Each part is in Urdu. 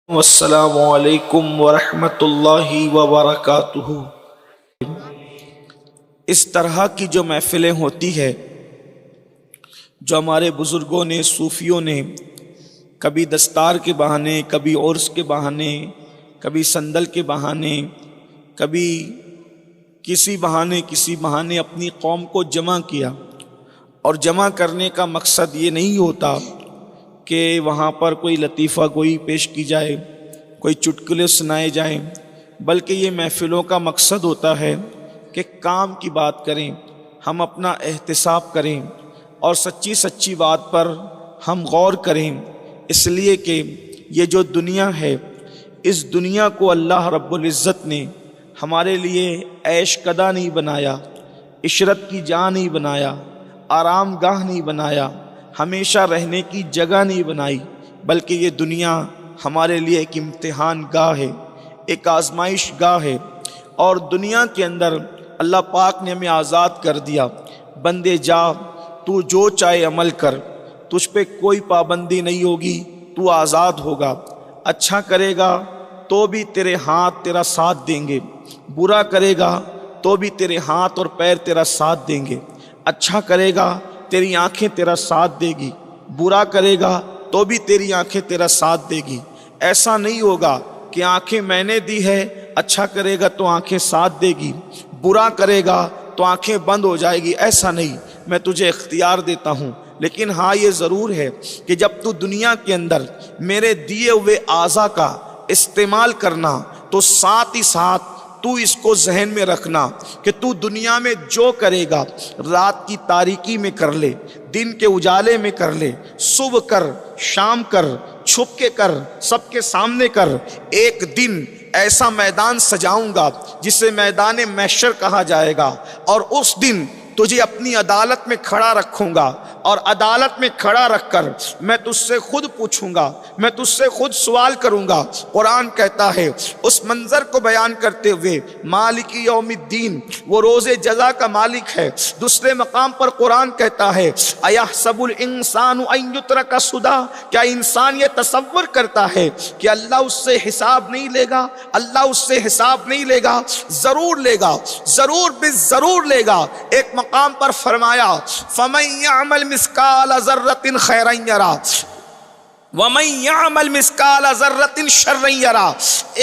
والسلام علیکم ورحمۃ اللہ وبرکاتہ۔ اس طرح کی جو محفلیں ہوتی ہے، جو ہمارے بزرگوں نے، صوفیوں نے کبھی دستار کے بہانے، کبھی عرس کے بہانے، کبھی صندل کے بہانے، کبھی کسی بہانے اپنی قوم کو جمع کیا، اور جمع کرنے کا مقصد یہ نہیں ہوتا کہ وہاں پر کوئی لطیفہ گوئی پیش کی جائے، کوئی چٹکلے سنائے جائیں، بلکہ یہ محفلوں کا مقصد ہوتا ہے کہ کام کی بات کریں، ہم اپنا احتساب کریں اور سچی بات پر ہم غور کریں، اس لیے کہ یہ جو دنیا ہے، اس دنیا کو اللہ رب العزت نے ہمارے لیے عیش کدہ نہیں بنایا، عشرت کی جا نہیں بنایا، آرام گاہ نہیں بنایا، ہمیشہ رہنے کی جگہ نہیں بنائی، بلکہ یہ دنیا ہمارے لیے ایک امتحان گاہ ہے، ایک آزمائش گاہ ہے۔ اور دنیا کے اندر اللہ پاک نے ہمیں آزاد کر دیا، بندے جا تو جو چاہے عمل کر، تجھ پہ کوئی پابندی نہیں ہوگی، تو آزاد ہوگا، اچھا کرے گا تو بھی تیرے ہاتھ تیرا ساتھ دیں گے، برا کرے گا تو بھی تیرے ہاتھ اور پیر تیرا ساتھ دیں گے، اچھا کرے گا تیری آنکھیں تیرا ساتھ دے گی، برا کرے گا تو بھی تیری آنکھیں تیرا ساتھ دے گی۔ ایسا نہیں ہوگا کہ آنکھیں میں نے دی ہے، اچھا کرے گا تو آنکھیں ساتھ دے گی، برا کرے گا تو آنکھیں بند ہو جائے گی، ایسا نہیں، میں تجھے اختیار دیتا ہوں۔ لیکن ہاں یہ ضرور ہے کہ جب تو دنیا کے اندر میرے دیے ہوئے اعضاء کا استعمال کرنا، تو ساتھ ہی ساتھ تو اس کو ذہن میں رکھنا کہ تو دنیا میں جو کرے گا، رات کی تاریکی میں کر لے، دن کے اجالے میں کر لے، صبح کر، شام کر، چھپ کے کر، سب کے سامنے کر، ایک دن ایسا میدان سجاؤں گا جسے میدان محشر کہا جائے گا، اور اس دن تجھے اپنی عدالت میں کھڑا رکھوں گا، اور عدالت میں کھڑا رکھ کر میں تجھ سے خود پوچھوں گا، میں تجھ سے خود سوال کروں گا۔ قرآن کہتا ہے اس منظر کو بیان کرتے ہوئے، مالک یوم الدین، وہ روز جزا کا مالک ہے۔ دوسرے مقام پر قرآن کہتا ہے ایحسب الانسان ان یترک سدی، کیا انسان یہ تصور کرتا ہے کہ اللہ اس سے حساب نہیں لے گا؟ اللہ اس سے حساب نہیں لے گا، ضرور لے گا، ضرور بالضرور لے گا۔ ایک مقام پر فرمایا فَمَن يَعْمَلْ مِثْقَالَ ذَرَّةٍ خَيْرًا يَرَهُ وَمَن يَعْمَلْ مِثْقَالَ ذَرَّةٍ شَرًّا يَرَهُ۔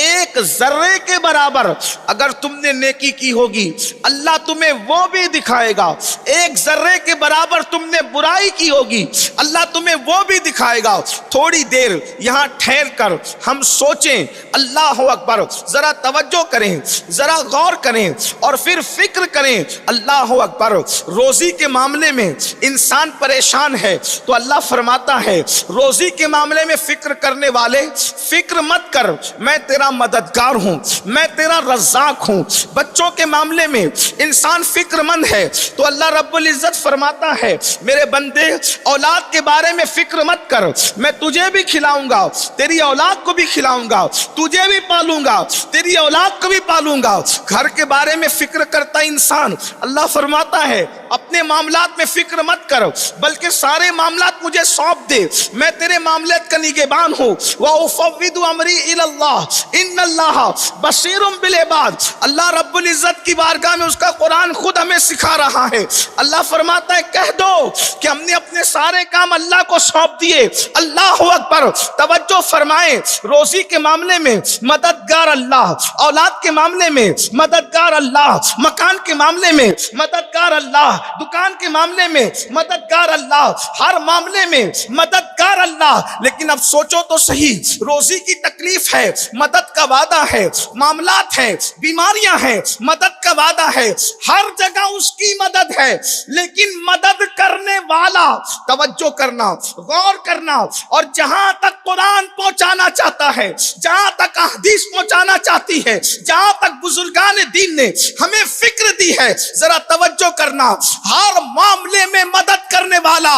ایک ذرے کے برابر اگر تم نے نیکی کی ہوگی، اللہ تمہیں وہ بھی دکھائے گا، ایک ذرے کے برابر تم نے برائی کی ہوگی، اللہ تمہیں وہ بھی دکھائے گا۔ تھوڑی دیر یہاں ٹھہر کر ہم سوچیں، اللہ اکبر، ذرا توجہ کریں، ذرا غور کریں، اور پھر فکر کریں۔ اللہ اکبر، روزی کے معاملے میں انسان پریشان ہے تو اللہ فرماتا ہے روزی کے معاملے میں فکر کرنے والے فکر مت کر، میں تیرا مددگار ہوں، میں تیرا رزاق ہوں۔ بچوں کے معاملے میں انسان فکر مند ہے تو اللہ رب العزت فرماتا ہے میرے بندے اولاد کے بارے میں فکر مت کر، میں تجھے بھی کھلاؤں گا، تیری اولاد کو بھی کھلاؤں گا، تجھے بھی پالوں گا، تیری اولاد کو بھی پالوں گا۔ گھر کے بارے میں فکر کرتا انسان، اللہ فرماتا ہے اپنے معاملات میں فکر مت کر، بلکہ سارے معاملات مجھے سونپ دے، میں تیرے معاملات کا نگہبان ہوں۔ وَأُفَوِّضُ أَمْرِي إِلَى اللَّهِ إِنَّ اللَّهَ بَصِيرٌ بِالْعِبَادِ۔ اللہ رب العزت کی بارگاہ میں اس کا قرآن خود ہمیں سکھا رہا ہے۔ اللہ فرماتا ہے کہہ دو کہ ہم نے اپنے سارے کام اللہ کو سونپ دیے۔ اللہ اکبر، توجہ فرمائیں، روزی کے معاملے میں مددگار اللہ، اولاد کے معاملے میں مددگار اللہ، مکان کے معاملے میں مددگار اللہ، دکان کے معاملے میں مددگار اللہ، ہر معاملے میں مددگار اللہ۔ لیکن اب سوچو تو صحیح، روزی کی تکلیف ہے، مدد کا وعدہ ہے، معاملات ہیں، بیماریاں ہیں، مدد کا وعدہ ہے، ہر جگہ اس کی مدد ہے، لیکن مدد کرنے والا، توجہ کرنا، غور کرنا، اور جہاں تک قرآن پہنچانا چاہتا ہے، جہاں تک احادیث پہنچانا چاہتی ہے، جہاں تک بزرگان دین نے ہمیں فکر دی ہے، ذرا توجہ کرنا، ہر معاملے میں مدد کرنے والا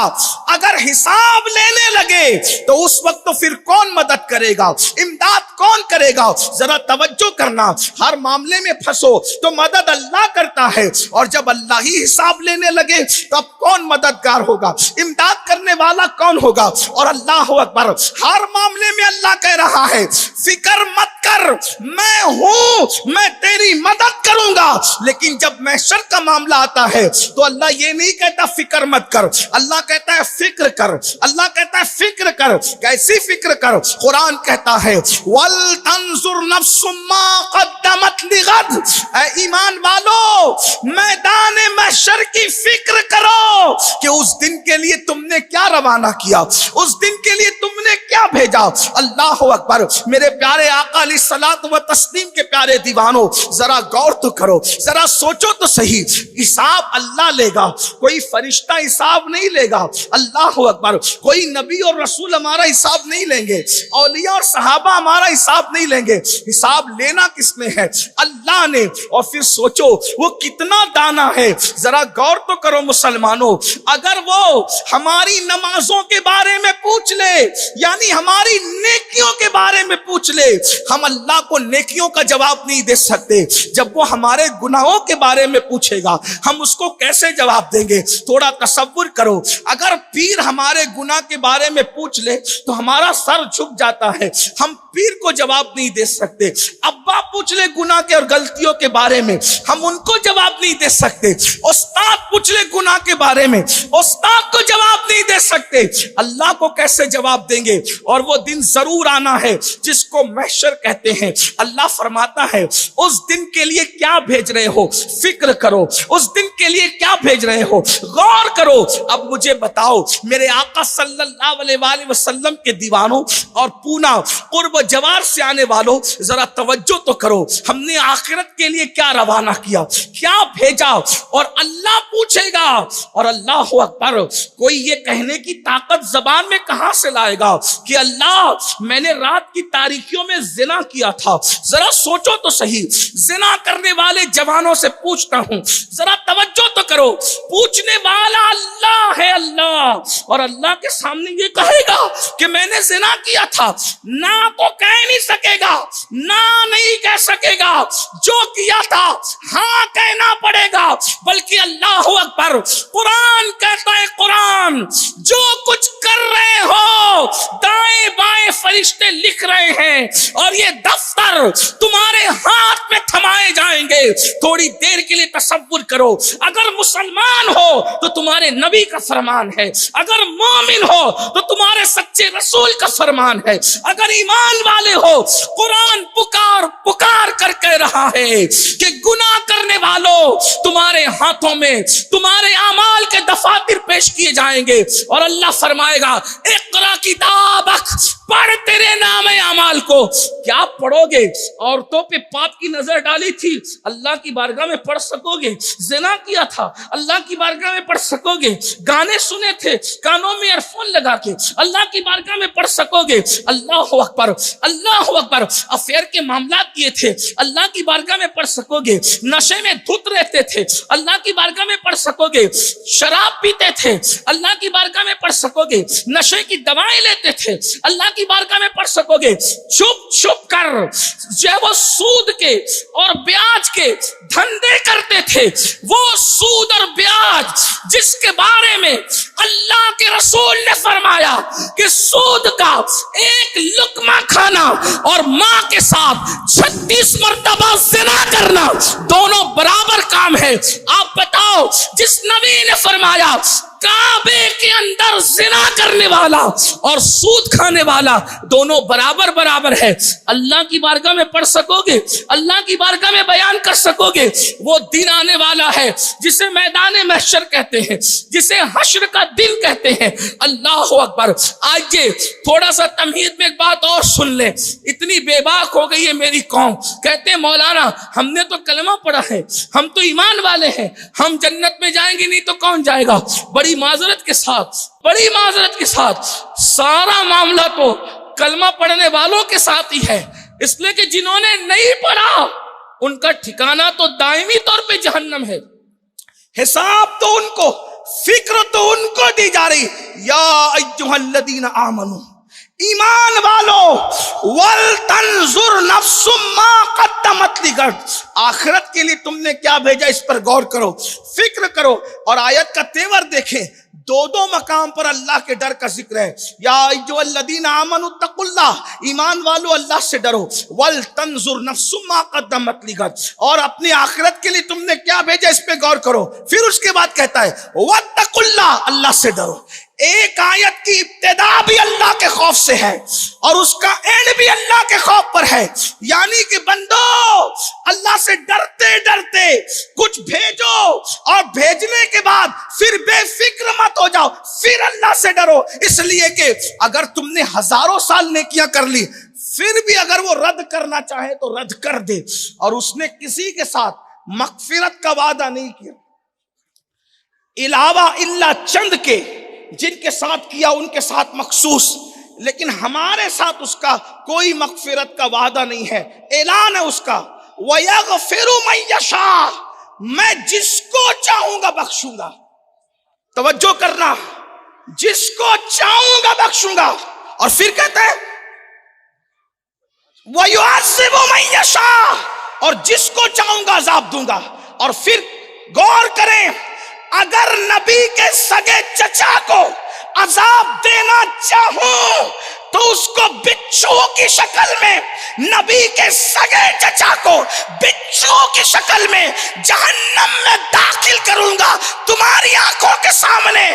اگر حساب لینے لگے تو اس وقت تو پھر کون مدد کرے گا، امداد کون کرے گا؟ ذرا توجہ کرنا، ہر معاملے میں پھنسو تو مدد اللہ کرتا ہے، اور جب اللہ ہی حساب لینے لگے تو اب کون مددگار ہوگا؟ امداد کرنے والا کون ہوگا؟ اور اللہ اکبر، ہر معاملے میں اللہ کہہ رہا ہے فکر مت کر، میں ہوں، میں تیری مدد کروں گا۔ لیکن جب محشر کا معاملہ آتا ہے تو اللہ یہ نہیں کہتا فکر مت کر، اللہ کہتا ہے فکر کر، اللہ کہتا ہے فکر کر۔ کیسی فکر کر؟ قرآن کہتا ہے وَلْتَنْظُرْ نَفْسٌ مَّا قَدَّمَتْ لِغَدٍ، اے ایمان والو میدان محشر کی فکر کرو کہ اس دن کے لیے تم نے کیا روانہ کیا، اس دن کے لیے تم نے کیا بھیجا۔ اللہ اکبر، میرے پیارے آقا علیہ الصلوۃ والتسلیم کے پیارے دیوانوں، ذرا غور تو کرو، ذرا سوچو تو صحیح، حساب اللہ لے گا، کوئی فرشتہ حساب نہیں لے گا۔ اللہ اکبر، کوئی نبی اور رسول ہمارا حساب نہیں لیں گے، اولیاء اور صحابہ ہمارا حساب نہیں لیں گے۔ حساب لینا کس نے ہے؟ اللہ نے۔ اور پھر سوچو وہ کتنا دانا ہے، ذرا غور تو کرو مسلمانوں۔ اگر وہ ہماری نمازوں کے بارے میں پوچھ لے، یعنی ہماری نیکیوں کے بارے میں پوچھ لے، ہم اللہ کو نیکیوں کا جواب نہیں دے سکتے۔ جب وہ ہمارے گناہوں کے بارے میں پوچھے گا ہم اس کو کیسے جواب دیں گے؟ تھوڑا تصور کرو، اگر پیر ہمارے گناہ کے بارے میں پوچھ لے تو ہمارا سر جھک جاتا ہے، ہم پیر کو جواب نہیں دے سکتے۔ ابا پوچھ لے گناہ کے اور غلطیوں کے بارے میں، ہم ان کو جواب نہیں دے سکتے۔ استاد پوچھ لے گناہ کے بارے میں، استاد کو جواب نہیں دے سکتے۔ اللہ کو کیسے جواب دیں گے؟ اور وہ دن ضرور آنا ہے جس کو محشر کہتے ہیں۔ اللہ فرماتا ہے اس دن کے لیے کیا بھیج رہے ہو؟ فکر کرو، اس دن کے لیے کیا بھیج رہے ہو؟ غور کرو۔ اب مجھے بتاؤ میرے آقا صلی اللہ علیہ وآلہ وسلم کے دیوانوں اور پونا قرب جوار سے آنے والوں، ذرا توجہ تو کرو، ہم نے آخرت کے لیے کیا روانہ کیا، کیا بھیجا؟ اور اللہ پوچھے گا۔ اور اللہ اکبر، کوئی یہ کہنے کی طاقت زبان میں کہاں سے لائے گا کہ اللہ میں نے رات کی تاریکیوں میں زنا کیا تھا؟ ذرا سوچو تو صحیح، زنا کرنے والے جوانوں سے پوچھتا ہوں، ذرا توجہ تو کرو، پوچھنے والا اللہ ہے، اللہ۔ اور اللہ کے سامنے یہ کہے گا کہ میں نے زنا کیا تھا، نہ تو کہہ نہیں سکے گا، نہ نہیں کہہ سکے گا، جو کیا تھا ہاں کہنا پڑے گا۔ بلکہ اللہ اکبر، قرآن کہتا ہے، قرآن جو کچھ کر رہے ہو دائیں بائیں فرشتے لکھ رہے ہیں، اور یہ دفتر تمہارے ہاتھ میں تھمائے جائیں گے۔ تھوڑی دیر کے لیے تصور کرو، اگر مسلمان ہو تو تمہارے نبی کا فرمان ہے، اگر مومن ہو تو تمہارے سچے رسول کا فرمان ہے، اگر ایمان والے ہو قرآن پکار پکار کر کہہ رہا ہے کہ گناہ کرنے والوں تمہارے ہاتھوں میں تمہارے اعمال کے دفاتر پیش کیے جائیں گے، اور اللہ فرمائے گا اقرا کتابک، پڑھ تیرے نام اعمال کو۔ کیا پڑھو گے؟ عورتوں پہ پاپ کی نظر ڈالی تھی، اللہ کی بارگاہ میں پڑھ سکو گے؟ زنا کیا تھا، اللہ کی بارگاہ میں پڑھ سکو گے؟ گانے سنے تھے کانوں میں ایئر فون لگا کے، اللہ کی بارگاہ میں پڑھ سکو گے؟ اللہ اکبر، اللہ اکبر۔ افیئر کے معاملات کیے تھے، اللہ کی بارگاہ میں پڑھ سکو گے؟ نشے میں دھت رہتے تھے، اللہ کی بارگاہ میں پڑھ سکو گے؟ شراب پیتے تھے، اللہ کی بارگاہ میں پڑھ سکو گے؟ نشے کی دوائیں لیتے تھے، اللہ کی بارگاہ میں پڑھ سکو گے؟ چھپ چھپ کر جو وہ سود کے اور بیاج کے دھندے کرتے تھے، وہ سود اور بیاج جس کے بارے میں اللہ کے رسول نے فرمایا کہ سود کا ایک لقمہ کھانا اور ماں کے ساتھ 36 مرتبہ زنا کرنا دونوں برابر کام ہے۔ آپ بتاؤ، جس نبی نے فرمایا کعبے کے اندر زنا کرنے والا اور سود کھانے والا دونوں برابر برابر ہے، اللہ کی بارگاہ میں پڑھ سکو گے؟ اللہ کی بارگاہ میں بیان کر سکو گے؟ وہ دن آنے والا ہے جسے میدان محشر کہتے ہیں، جسے حشر کا دن کہتے ہیں۔ اللہ اکبر۔ آئیے تھوڑا سا تمہید میں ایک بات اور سن لیں، اتنی بے باک ہو گئی ہے میری قوم، کہتے ہیں مولانا ہم نے تو کلمہ پڑھا ہے، ہم تو ایمان والے ہیں، ہم جنت میں جائیں گے نہیں تو کون جائے گا؟ بڑی معذرت کے ساتھ سارا معاملہ تو کلمہ پڑھنے والوں کے ساتھ ہی ہے، اس لیے کہ جنہوں نے نہیں پڑھا ان کا ٹھکانہ تو دائمی طور پہ جہنم ہے۔ حساب تو ان کو، فکر تو ان کو دی جا رہی۔ یا ایھا الذین آمنو، ایمان والو وَلْتَنْظُرْ نَفْسٌ مَّا قَدَّمَتْ لِغَدٍ، آخرت کے لیے تم نے کیا بھیجا اس پر غور کرو، فکر کرو۔ اور آیت کا تیور دیکھیں، دو مقام پر اللہ کے ڈر کا ذکر ہے۔ یا ایھا الذین آمنوا اتقوا اللہ، ایمان والو اللہ سے ڈرو، وَلْتَنْظُرْ نَفْسٌ مَّا قَدَّمَتْ لِغَدٍ، اور اپنی آخرت کے لیے تم نے کیا بھیجا اس پہ غور کرو۔ پھر اس کے بعد کہتا ہے وَاتَّقُوا اللہ، اللہ سے ڈرو۔ ایک آیت کی ابتدا بھی اللہ کے خوف سے ہے اور اس کا اینڈ بھی اللہ کے خوف پر ہے، یعنی کہ بندو اللہ سے ڈرتے ڈرتے کچھ بھیجو، اور بھیجنے کے بعد پھر بے فکر مت ہو جاؤ، پھر اللہ سے ڈرو۔ اس لیے کہ اگر تم نے ہزاروں سال نیکیاں کر لی، پھر بھی اگر وہ رد کرنا چاہے تو رد کر دے، اور اس نے کسی کے ساتھ مغفرت کا وعدہ نہیں کیا علاوہ الا چند کے، جن کے ساتھ کیا ان کے ساتھ مخصوص، لیکن ہمارے ساتھ اس کا کوئی مغفرت کا وعدہ نہیں ہے۔ اعلان ہے اس کا وَيَغْفِرُ مَن يَشَاءُ، میں جس کو چاہوں گا بخشوں گا۔ توجہ کرنا، جس کو چاہوں گا بخشوں گا، اور پھر کہتے ہیں وَيُعَذِّبُ مَن يَشَاءُ، اور جس کو چاہوں گا عذاب دوں گا۔ اور پھر غور کریں، اگر نبی کے سگے چچا کو عذاب دینا چاہوں تو اس کو بچھو کی شکل میں، نبی کے سگے چچا کو بچھو کی شکل میں جہنم میں داخل کروں گا۔ تمہاری آنکھوں کے سامنے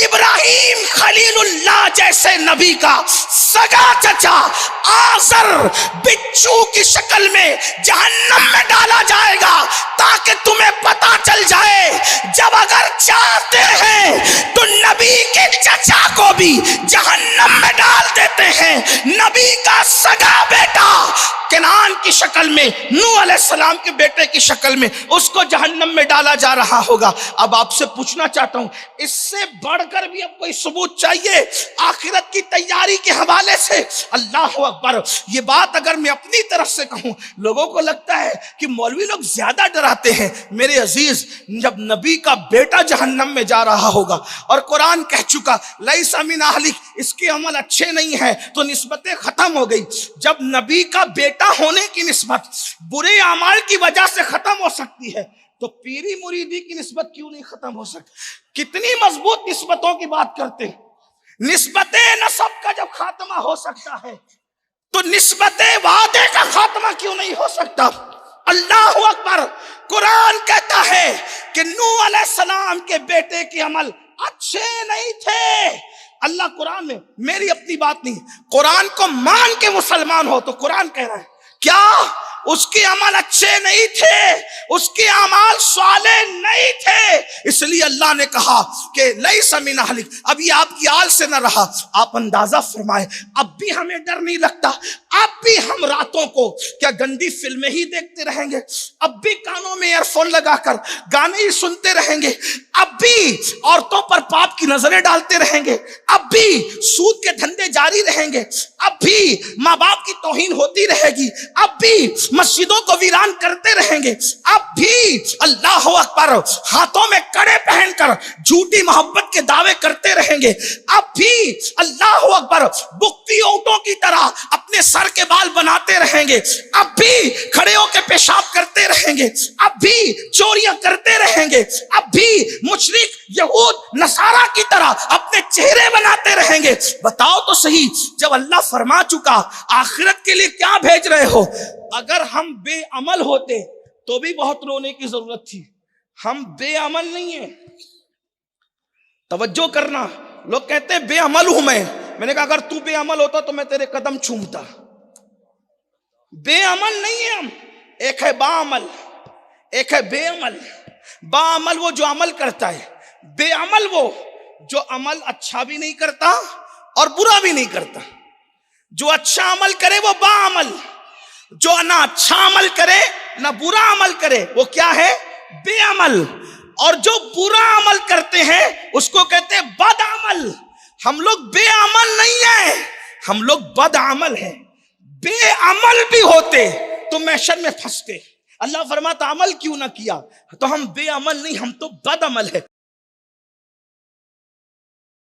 ابراہیم خلیل اللہ جیسے نبی کا سگا چچا آزر بچھو کی شکل میں جہنم میں ڈالا جائے گا، تاکہ تمہیں پتا چل جائے جب اگر چاہتے ہیں تو نبی کے چچا کو بھی جہنم میں ڈال دیتے ہیں۔ نبی کا سگا بیٹا کنعان کی شکل میں، نوح علیہ السلام کے بیٹے کی شکل میں اس کو جہنم میں ڈالا جا رہا ہوگا۔ اب آپ سے پوچھنا چاہتا ہوں، اس سے بڑھ کر بھی اب کوئی ثبوت چاہیے آخرت کی تیاری کے حوالے سے؟ اللہ اکبر! یہ بات اگر میں اپنی طرف سے کہوں، لوگوں کو لگتا ہے کہ مولوی لوگ زیادہ ڈراتے ہیں۔ میرے عزیز، جب نبی کا بیٹا جہنم میں جا رہا ہوگا اور قرآن کہہ چکا لیس من اہلک، اس کے عمل اچھے نہیں ہیں، تو نسبتیں ختم ہو گئی۔ جب نبی کا بیٹا ہونے کی نسبت برے اعمال کی وجہ سے ختم ہو سکتی ہے، تو پیری مریدی کی نسبت کیوں نہیں ختم ہو سکتی؟ کتنی مضبوط نسبتوں کی بات کرتے ہیں۔ نسبت نسب کا جب خاتمہ ہو سکتا ہے تو نسبت وعدے کا خاتمہ کیوں نہیں ہو سکتا؟ اللہ اکبر! قرآن کہتا ہے کہ نوح علیہ السلام کے بیٹے کے عمل اچھے نہیں تھے۔ اللہ قرآن میں، میری اپنی بات نہیں، قرآن کو مان کے مسلمان ہو تو قرآن کہہ رہا ہے کیا اس کے عمل اچھے نہیں تھے، اس کے اعمال صالح نہیں تھے، اس لیے اللہ نے کہا کہ لیس من اہلک۔ اب یہ آپ کی آل سے نہ رہا، آپ اندازہ فرمائے، اب بھی ہمیں ڈر نہیں لگتا؟ اب بھی ہم راتوں کو کیا گندی فلمیں ہی دیکھتے رہیں گے؟ اب بھی کانوں میں ایئر فون لگا کر گانے ہی سنتے رہیں گے؟ اب بھی عورتوں پر پاپ کی نظریں ڈالتے رہیں گے؟ اب بھی سود کے دھندے جاری رہیں گے؟ اب بھی ماں باپ کی توہین ہوتی رہے گی؟ اب بھی مسجدوں کو ویران کرتے رہیں گے؟ اب بھی اللہ اکبر ہاتھوں میں کڑے پہن کر جھوٹی محبت کے دعوے کرتے رہیں گے؟ اب بھی اللہ اکبر بکتی اونٹوں کی طرح اپنے سر کے بال بناتے رہیں گے؟ اب بھی کھڑے ہو کے پیشاب کرتے رہیں گے؟ اب بھی چوریاں کرتے رہیں گے؟ اب بھی مشرک یہود نصارہ کی طرح اپنے چہرے بناتے رہیں گے؟ بتاؤ تو صحیح، جب اللہ فرما چکا آخرت کے لیے کیا بھیج رہے ہو؟ اگر ہم بے عمل ہوتے تو بھی بہت رونے کی ضرورت تھی، ہم بے عمل نہیں ہیں۔ توجہ کرنا، لوگ کہتے ہیں بے عمل ہوں میں نے کہا اگر تو بے عمل ہوتا تو میں تیرے قدم چومتا۔ بے عمل نہیں ہے ہم، ایک ہے با عمل، ایک ہے بے عمل۔ با عمل وہ جو عمل کرتا ہے، بے عمل وہ جو عمل اچھا بھی نہیں کرتا اور برا بھی نہیں کرتا۔ جو اچھا عمل کرے وہ با عمل، جو نہ اچھا عمل کرے نہ برا عمل کرے وہ کیا ہے؟ بے عمل۔ اور جو برا عمل کرتے ہیں اس کو کہتے ہیں بد عمل۔ ہم لوگ بے عمل نہیں ہیں، ہم لوگ بد عمل ہیں۔ بے عمل بھی ہوتے تو محشر میں پھنستے۔ اللہ فرماتا عمل کیوں نہ کیا، تو ہم بے عمل نہیں، ہم تو بد عمل ہے۔